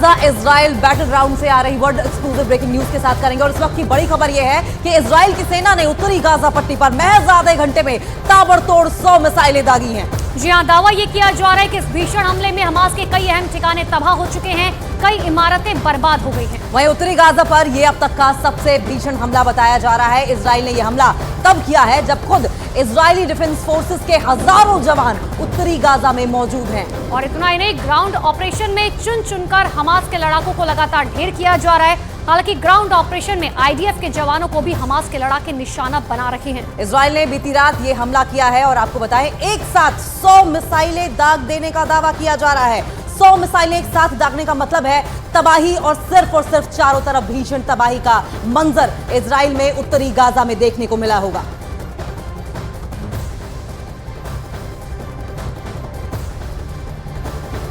Israel battle ground से आ रही world exclusive breaking news के साथ करेंगे। और इस वक्त की बड़ी खबर यह है कि इजराइल की सेना ने उत्तरी गाजा पट्टी पर महज आधे घंटे में ताबड़तोड़ 100 मिसाइलें दागी हैं। जी हां, दावा ये किया जा रहा है कि इस भीषण हमले में हमास के कई अहम ठिकाने तबाह हो चुके हैं, कई इमारतें बर्बाद हो गई हैं। वहीं उत्तरी गाजा पर यह अब तक का सबसे भीषण हमला बताया जा रहा है। इजराइल ने यह हमला तब किया है जब खुद इजरायली डिफेंस फोर्सेस के हजारों जवान उत्तरी गाजा में मौजूद हैं। और इतना ही नहीं, ग्राउंड ऑपरेशन में चुन चुनकर हमास के लड़ाकों को लगातार ढेर किया जा रहा है। हालांकि ग्राउंड ऑपरेशन में आईडीएफ के जवानों को भी हमास के लड़ाके निशाना बना रखे हैं। इजराइल ने बीती रात ये हमला किया है और आपको बताएं एक साथ 100 मिसाइलें दाग देने का दावा किया जा रहा है। 100 मिसाइलें एक साथ दागने का मतलब है तबाही और सिर्फ चारों तरफ भीषण तबाही का मंजर इजराइल में उत्तरी गाजा में देखने को मिला होगा।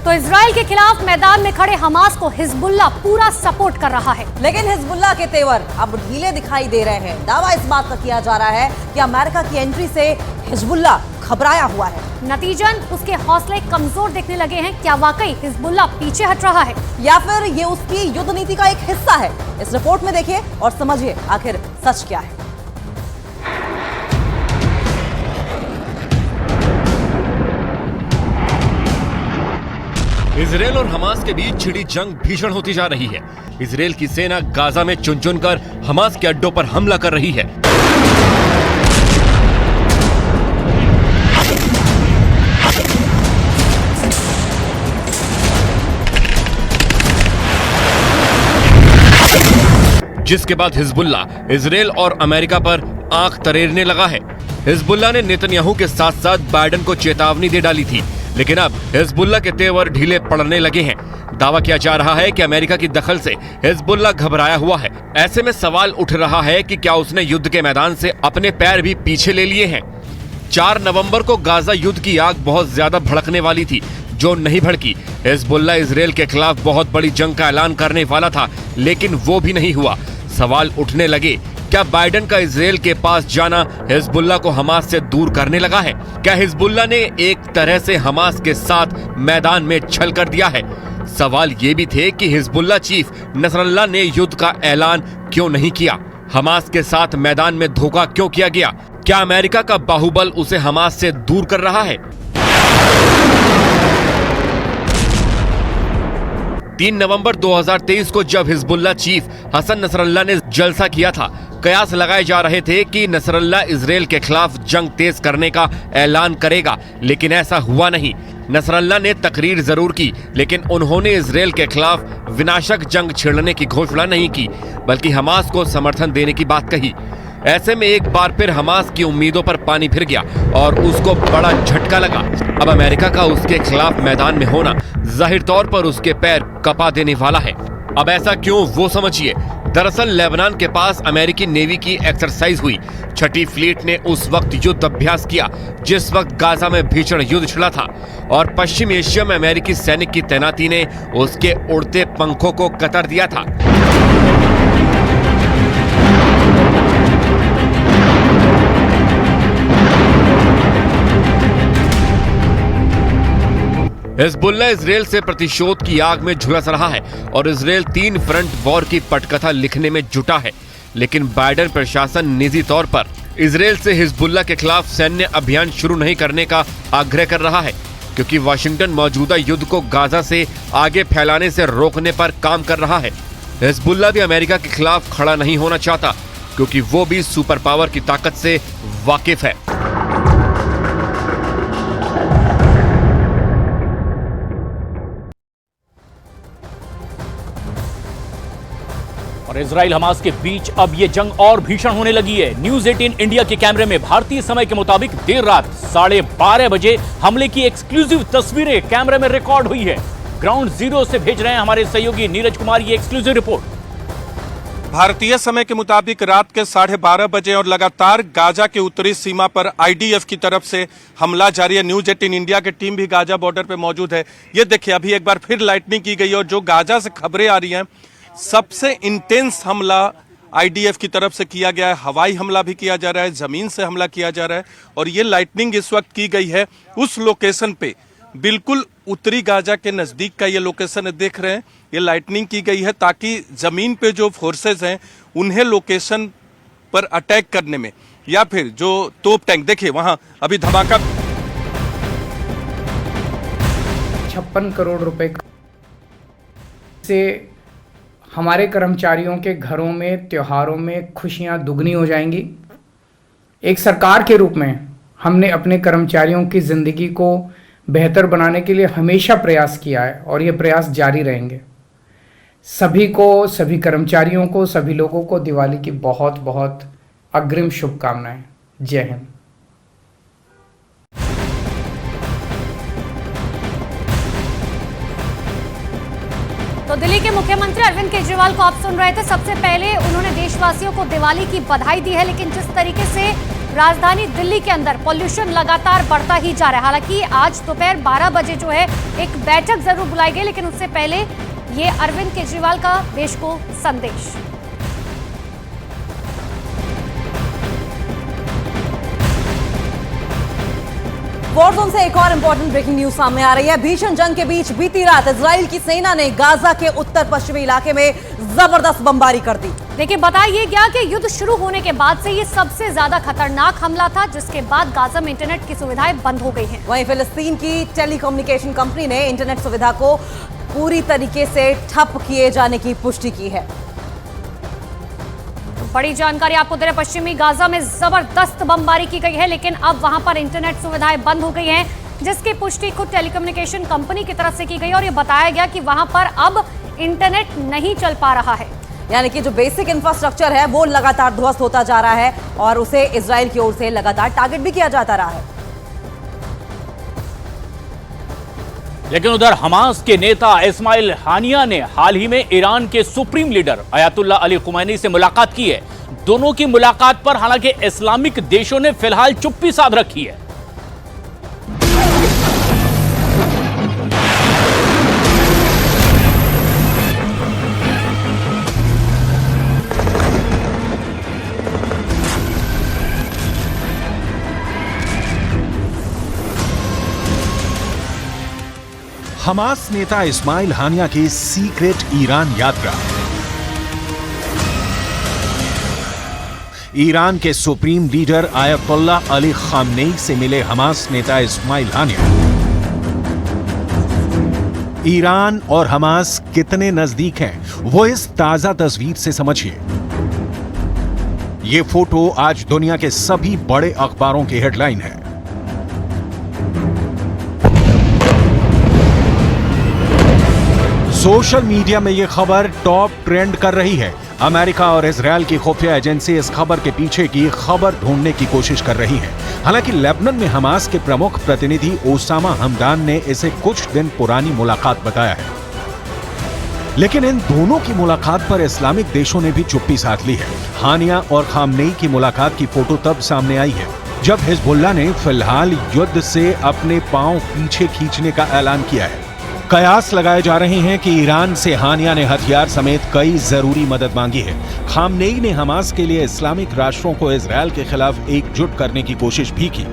तो इजराइल के खिलाफ मैदान में खड़े हमास को हिजबुल्लाह पूरा सपोर्ट कर रहा है। लेकिन हिजबुल्लाह के तेवर अब ढीले दिखाई दे रहे हैं। दावा इस बात का किया जा रहा है कि अमेरिका की एंट्री से हिजबुल्लाह घबराया हुआ है। नतीजन उसके हौसले कमजोर दिखने लगे हैं। क्या वाकई हिजबुल्लाह पीछे हट रहा है या फिर ये उसकी युद्ध नीति का एक हिस्सा है? इस रिपोर्ट में देखिए और समझिए आखिर सच क्या है। इजराइल और हमास के बीच छिड़ी जंग भीषण होती जा रही है। इजराइल की सेना गाजा में चुन चुनकर हमास के अड्डों पर हमला कर रही है। जिसके बाद हिजबुल्लाह इजराइल और अमेरिका पर आंख तरेरने लगा है। हिजबुल्लाह ने नेतन्याहू के साथ साथ बाइडेन को चेतावनी दे डाली थी, लेकिन अब हिजबुल्लाह के तेवर ढीले पड़ने लगे हैं। दावा किया जा रहा है कि अमेरिका की दखल से हिजबुल्लाह घबराया हुआ है। ऐसे में सवाल उठ रहा है कि क्या उसने युद्ध के मैदान से अपने पैर भी पीछे ले लिए हैं। 4 नवंबर को गाजा युद्ध की आग बहुत ज्यादा भड़कने वाली थी, जो नहीं भड़की। हिजबुल्लाह इजराइल के खिलाफ बहुत बड़ी जंग का ऐलान करने वाला था, लेकिन वो भी नहीं हुआ। सवाल उठने लगे, क्या बाइडेन का इजराइल के पास जाना हिजबुल्लाह को हमास से दूर करने लगा है? क्या हिजबुल्लाह ने एक तरह से हमास के साथ मैदान में छल कर दिया है? सवाल ये भी थे कि हिजबुल्लाह चीफ नसरल्लाह ने युद्ध का ऐलान क्यों नहीं किया? हमास के साथ मैदान में धोखा क्यों किया गया? क्या अमेरिका का बाहुबल उसे हमास से दूर कर रहा है? 3 नवंबर 2023 को जब हिजबुल्लाह चीफ हसन नसरल्लाह ने जलसा किया था, कयास लगाए जा रहे थे कि नसरल्लाह इजराइल के खिलाफ जंग तेज करने का ऐलान करेगा, लेकिन ऐसा हुआ नहीं। नसरल्लाह ने तकरीर जरूर की, लेकिन उन्होंने इजराइल के खिलाफ विनाशक जंग छेड़ने की घोषणा नहीं की, बल्कि हमास को समर्थन देने की बात कही। ऐसे में एक बार फिर हमास की उम्मीदों पर पानी फिर गया और उसको बड़ा झटका लगा। अब अमेरिका का उसके खिलाफ मैदान में होना जाहिर तौर पर उसके पैर कपा देने वाला है। अब ऐसा क्यों, वो समझिए। दरअसल लेबनान के पास अमेरिकी नेवी की एक्सरसाइज हुई। 6ठी फ्लीट ने उस वक्त युद्ध अभ्यास किया जिस वक्त गाजा में भीषण युद्ध छिड़ा था, और पश्चिम एशिया में अमेरिकी सैनिक की तैनाती ने उसके उड़ते पंखों को कतर दिया था। हिजबुल्लाह इजराइल से प्रतिशोध की आग में झुलस रहा है और इजराइल 3 फ्रंट वॉर की पटकथा लिखने में जुटा है। लेकिन बाइडेन प्रशासन निजी तौर पर इजराइल से हिजबुल्लाह के खिलाफ सैन्य अभियान शुरू नहीं करने का आग्रह कर रहा है, क्योंकि वाशिंगटन मौजूदा युद्ध को गाजा से आगे फैलाने से रोकने पर काम कर रहा है। हिजबुल्लाह भी अमेरिका के खिलाफ खड़ा नहीं होना चाहता, क्योंकि वो भी सुपर पावर की ताकत से वाकिफ है। और इजराइल हमास के बीच अब यह जंग और भीषण होने लगी है। न्यूज 18 इंडिया के कैमरे में भारतीय समय के मुताबिक देर रात 12:30 बजे हमले की एक्सक्लूसिव तस्वीरें कैमरे में रिकॉर्ड हुई है। ग्राउंड जीरो से भेज रहे हैं हमारे सहयोगी नीरज कुमार ये एक्सक्लूसिव रिपोर्ट। भारतीय समय के मुताबिक रात के 12:30 बजे और लगातार गाजा के उत्तरी सीमा पर आईडीएफ की तरफ से हमला जारी है। न्यूज 18 इंडिया की टीम भी गाजा बॉर्डर पर मौजूद है। ये देखिए, अभी एक बार फिर लाइटनिंग की गई और जो गाजा से खबरें आ रही हैं, सबसे इंटेंस हमला आईडीएफ की तरफ से किया गया है। हवाई हमला भी किया जा रहा है, जमीन से हमला किया जा रहा है, और ये लाइटनिंग इस वक्त की गई है उस लोकेशन पे बिल्कुल उत्तरी गाजा के नजदीक का ये लोकेशन है, देख रहे हैं ये लाइटनिंग की गई है ताकि जमीन पे जो फोर्सेस हैं उन्हें लोकेशन पर अटैक करने में, या फिर जो तोप टैंक, देखिए वहां अभी धमाका 56 करोड़ रुपए से हमारे कर्मचारियों के घरों में त्योहारों में खुशियां दुगनी हो जाएंगी। एक सरकार के रूप में हमने अपने कर्मचारियों की ज़िंदगी को बेहतर बनाने के लिए हमेशा प्रयास किया है और ये प्रयास जारी रहेंगे। सभी को, सभी कर्मचारियों को, सभी लोगों को दिवाली की बहुत बहुत अग्रिम शुभकामनाएं। जय हिंद। तो दिल्ली के मुख्यमंत्री अरविंद केजरीवाल को आप सुन रहे थे। सबसे पहले उन्होंने देशवासियों को दिवाली की बधाई दी है, लेकिन जिस तरीके से राजधानी दिल्ली के अंदर पॉल्यूशन लगातार बढ़ता ही जा रहा है। हालांकि आज दोपहर 12 बजे जो है एक बैठक जरूर बुलाई गई, लेकिन उससे पहले ये अरविंद केजरीवाल का देश को संदेश। वॉर जोन से एक और इंपॉर्टेंट ब्रेकिंग न्यूज सामने आ रही है। भीषण जंग के बीच बीती रात इजराइल की सेना ने गाजा के उत्तर पश्चिमी इलाके में जबरदस्त बमबारी कर दी। देखिए, बताया गया कि युद्ध शुरू होने के बाद से ये सबसे ज्यादा खतरनाक हमला था, जिसके बाद गाजा में इंटरनेट की सुविधाएं बंद हो गई हैं। वहीं फिलिस्तीन की टेलीकम्युनिकेशन कंपनी ने इंटरनेट सुविधा को पूरी तरीके से ठप किए जाने की पुष्टि की है। बड़ी जानकारी आपको दे रहे, पश्चिमी गाजा में जबरदस्त बमबारी की गई है, लेकिन अब वहां पर इंटरनेट सुविधाएं बंद हो गई हैं, जिसकी पुष्टि खुद टेलीकम्युनिकेशन कंपनी की तरफ से की गई और ये बताया गया कि वहां पर अब इंटरनेट नहीं चल पा रहा है। यानी कि जो बेसिक इंफ्रास्ट्रक्चर है वो लगातार ध्वस्त होता जा रहा है और उसे इजराइल की ओर से लगातार टारगेट भी किया जाता रहा है। लेकिन उधर हमास के नेता इस्माइल हानिया ने हाल ही में ईरान के supreme leader Ayatollah Ali Khomeini से मुलाकात की है। दोनों की मुलाकात पर हालांकि इस्लामिक देशों ने फिलहाल चुप्पी साध रखी है। हमास नेता इस्माइल हानिया की सीक्रेट ईरान यात्रा। ईरान के supreme leader ayatollah Ali Khamenei से मिले हमास नेता इस्माइल हानिया। ईरान और हमास कितने नजदीक हैं, वो इस ताजा तस्वीर से समझिए। ये फोटो आज दुनिया के सभी बड़े अखबारों की हेडलाइन है। सोशल मीडिया में यह खबर टॉप ट्रेंड कर रही है। अमेरिका और इजराइल की खुफिया एजेंसी इस खबर के पीछे की खबर ढूंढने की कोशिश कर रही है। हालांकि लेबनान में हमास के प्रमुख प्रतिनिधि ओसामा हमदान ने इसे कुछ दिन पुरानी मुलाकात बताया है, लेकिन इन दोनों की मुलाकात पर इस्लामिक देशों ने भी चुप्पी साध ली है। हानिया और खामनेई की मुलाकात की फोटो तब सामने आई है जब हिजबुल्लाह ने फिलहाल युद्ध से अपने पांव पीछे खींचने का ऐलान किया है। कयास लगाए जा रहे हैं कि ईरान से हानिया ने हथियार समेत कई जरूरी मदद मांगी है। खामनेई ने हमास के लिए इस्लामिक राष्ट्रों को इजराइल के खिलाफ एकजुट करने की कोशिश भी की।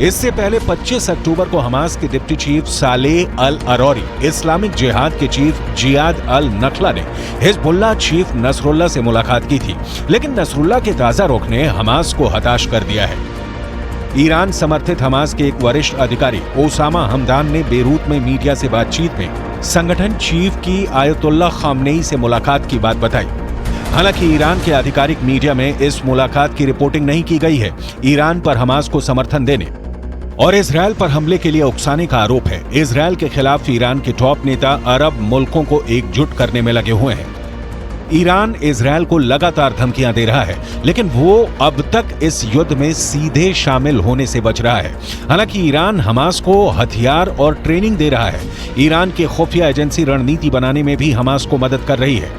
इससे पहले 25 अक्टूबर को हमास के डिप्टी चीफ सालेह अल अरौरी, इस्लामिक जिहाद के चीफ जियाद अल नखला ने हिजबुल्लाह चीफ नसरुल्लाह से मुलाकात की थी, लेकिन नसरुल्लाह के ताजा रुख ने हमास को हताश कर दिया है। ईरान समर्थित हमास के एक वरिष्ठ अधिकारी ओसामा हमदान ने बेरूत में मीडिया से बातचीत में संगठन चीफ की आयतुल्ला खामनेई से मुलाकात की बात बताई। हालांकि ईरान के आधिकारिक मीडिया में इस मुलाकात की रिपोर्टिंग नहीं की गई है। ईरान पर हमास को समर्थन देने और इजराइल पर हमले के लिए उकसाने का आरोप है। इजराइल के खिलाफ ईरान के टॉप नेता अरब मुल्कों को एकजुट करने में लगे हुए हैं। ईरान इजराइल को लगातार धमकियां दे रहा है, लेकिन वो अब तक इस युद्ध में सीधे शामिल होने से बच रहा है। हालांकि ईरान हमास को हथियार और ट्रेनिंग दे रहा है। ईरान की खुफिया एजेंसी रणनीति बनाने में भी हमास को मदद कर रही है।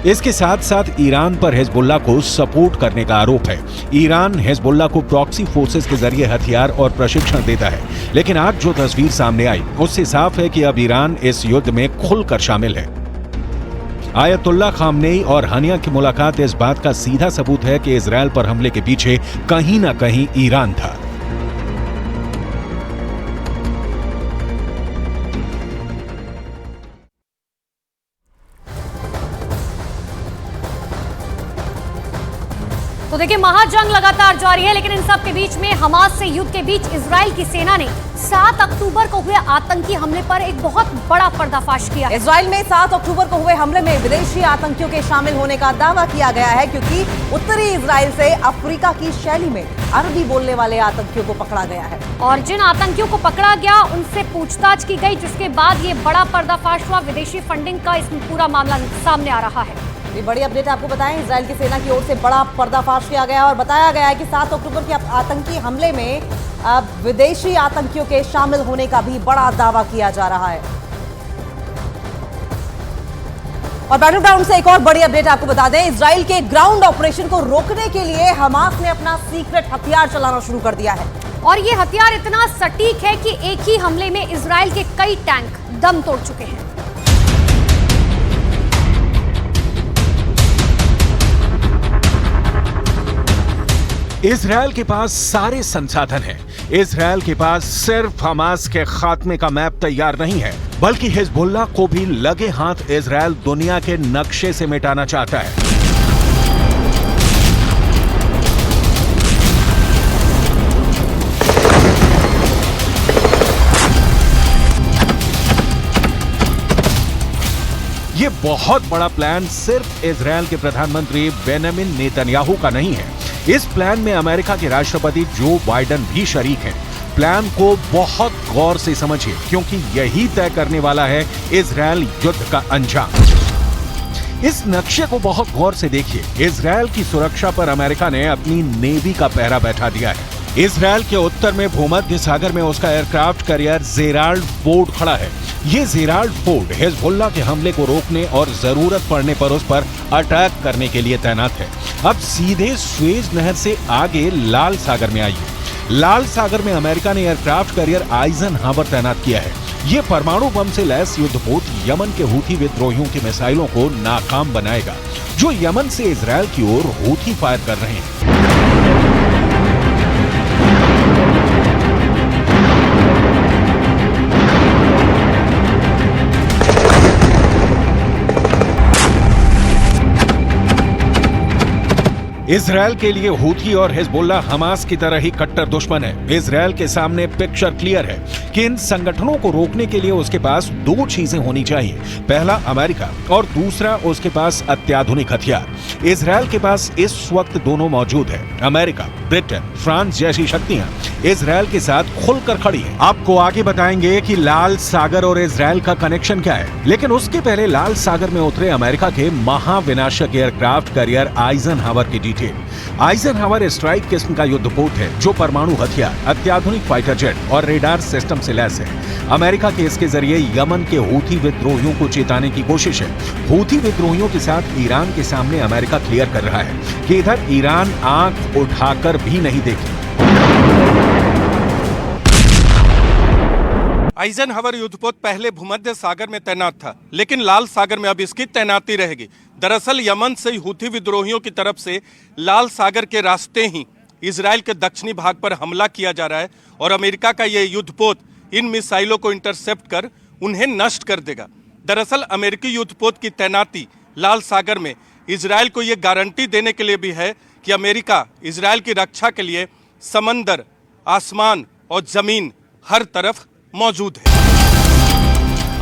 इसके साथ साथ ईरान पर हिजबुल्लाह को सपोर्ट करने का आरोप है। ईरान हिजबुल्लाह को प्रॉक्सी फोर्सेस के जरिए हथियार और प्रशिक्षण देता है, लेकिन आज जो तस्वीर सामने आई उससे साफ है कि अब ईरान इस युद्ध में खुलकर शामिल है। आयतुल्ला खामनेई और हानिया की मुलाकात इस बात का सीधा सबूत है कि इजराइल पर हमले के पीछे कहीं ना कहीं ईरान था। तो देखिए, महाजंग लगातार जारी है, लेकिन इन सब के बीच में हमास से युद्ध के बीच इजराइल की सेना ने 7 अक्टूबर को हुए आतंकी हमले पर एक बहुत बड़ा पर्दाफाश किया। इजराइल में 7 अक्टूबर को हुए हमले में विदेशी आतंकियों के शामिल होने का दावा किया गया है, क्योंकि उत्तरी इजराइल से अफ्रीका की शैली में अरबी बोलने वाले आतंकियों को पकड़ा गया है। और जिन आतंकियों को पकड़ा गया उनसे पूछताछ की गई, जिसके बाद ये बड़ा पर्दाफाश हुआ। विदेशी फंडिंग का इसमें पूरा मामला सामने आ रहा है। ये बड़ी अपडेट आपको बताएं, इजराइल की सेना की ओर से बड़ा पर्दाफाश किया गया और बताया गया है कि 7 अक्टूबर के आतंकी हमले में विदेशी आतंकियों के शामिल होने का भी बड़ा दावा किया जा रहा है। और बैटलग्राउंड से एक और बड़ी अपडेट आपको बता दें, इजराइल के ग्राउंड ऑपरेशन को रोकने के लिए हमास ने अपना सीक्रेट हथियार चलाना शुरू कर दिया है। और ये हथियार इतना सटीक है कि एक ही हमले में इजराइल के कई टैंक दम तोड़ चुके हैं। इजराइल के पास सारे संसाधन हैं। इजराइल के पास सिर्फ हमास के खात्मे का मैप तैयार नहीं है, बल्कि हिजबुल्लाह को भी लगे हाथ इजराइल दुनिया के नक्शे से मिटाना चाहता है। ये बहुत बड़ा प्लान सिर्फ इजराइल के प्रधानमंत्री बेंजामिन नेतन्याहू का नहीं है। इस प्लान में अमेरिका के राष्ट्रपति जो बाइडेन भी शरीक हैं। प्लान को बहुत गौर से समझिए, क्योंकि यही तय करने वाला है इजराइल युद्ध का अंजाम। इस नक्शे को बहुत गौर से देखिए। इजराइल की सुरक्षा पर अमेरिका ने अपनी नेवी का पहरा बैठा दिया है। इजराइल के उत्तर में भूमध्य सागर में उसका एयरक्राफ्ट कैरियर जेराल्ड फोर्ड खड़ा है। ये जेराल्ड फोर्ड हिजबुल्लाह के हमले को रोकने और जरूरत पड़ने पर उस पर अटैक करने के लिए तैनात है। अब सीधे स्वेज नहर से आगे लाल सागर में आइए। लाल सागर में अमेरिका ने एयरक्राफ्ट कैरियर आइजनहावर तैनात किया है। ये परमाणु बम से लैस युद्धपोत यमन के हूथी विद्रोहियों की मिसाइलों को नाकाम बनाएगा, जो यमन से इजराइल की ओर हूथी फायर कर रहे हैं। इजराइल के लिए हूथी और हिजबुल्लाह हमास की तरह ही कट्टर दुश्मन है। इजराइल के सामने पिक्चर क्लियर है कि इन संगठनों को रोकने के लिए उसके पास 2 चीजें होनी चाहिए। पहला अमेरिका और दूसरा उसके पास अत्याधुनिक हथियार। इजराइल के पास इस वक्त दोनों मौजूद है। अमेरिका, ब्रिटेन, फ्रांस जैसी शक्तियां इजराइल के साथ खुलकर खड़ी हैं। आपको आगे बताएंगे कि लाल सागर और इजराइल का कनेक्शन क्या है, लेकिन उसके पहले लाल सागर में उतरे अमेरिका के महाविनाशक एयरक्राफ्ट कैरियर आइजनहावर की डिटेल। आइजनहावर स्ट्राइक किस्म का युद्धपोत है जो परमाणु हथियार, अत्याधुनिक फाइटर जेट और रेडार सिस्टम से लैस है। अमेरिका के इसके जरिए यमन के हूथी विद्रोहियों को चेताने की कोशिश है। हूथी विद्रोहियों के साथ ईरान के सामने अमेरिका क्लियर कर रहा है कि इधर ईरान आंख उठाकर भी नहीं देखेगी। आइजनहावर युद्धपोत पहले भूमध्य सागर में तैनात था, लेकिन लाल सागर में अब इसकी तैनाती रहेगी। दरअसल यमन से हूथी विद्रोहियों की तरफ से लाल सागर के रास्ते ही इजराइल के दक्षिणी भाग पर हमला किया जा रहा है और अमेरिका का यह युद्धपोत इन मिसाइलों को इंटरसेप्ट कर उन्हें नष्ट कर देगा। दरअसल अमेरिकी युद्धपोत की तैनाती लाल सागर में इजराइल को यह गारंटी देने के लिए भी है कि अमेरिका इजराइल की रक्षा के लिए समंदर, आसमान और जमीन हर तरफ मौजूद है।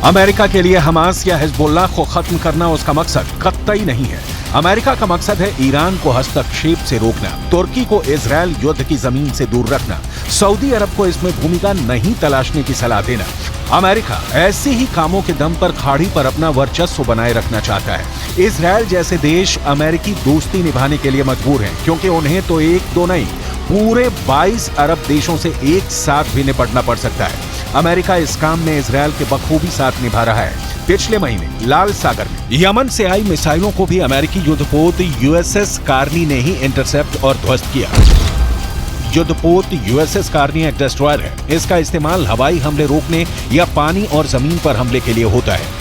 अमेरिका के लिए हमास या हिजबुल्लाह को खत्म करना उसका मकसद कतई नहीं है। अमेरिका का मकसद है ईरान को हस्तक्षेप से रोकना, तुर्की को इजराइल युद्ध की जमीन से दूर रखना, सऊदी अरब को इसमें भूमिका नहीं तलाशने की सलाह देना। अमेरिका ऐसे ही कामों के दम पर खाड़ी पर अपना वर्चस्व बनाए रखना चाहता है। इजराइल जैसे देश अमेरिकी दोस्ती निभाने के लिए मजबूर हैं, क्योंकि उन्हें तो 1-2 नहीं, पूरे 22 अरब देशों से एक साथ भी निपटना पड़ सकता है। अमेरिका इस काम में इजराइल के बखूबी साथ निभा रहा है। पिछले महीने लाल सागर में यमन से आई मिसाइलों को भी अमेरिकी युद्धपोत यूएसएस कार्नी ने ही इंटरसेप्ट और ध्वस्त किया। युद्धपोत यूएसएस कार्नी एक डिस्ट्रॉयर है। इसका इस्तेमाल हवाई हमले रोकने या पानी और जमीन पर हमले के लिए होता है।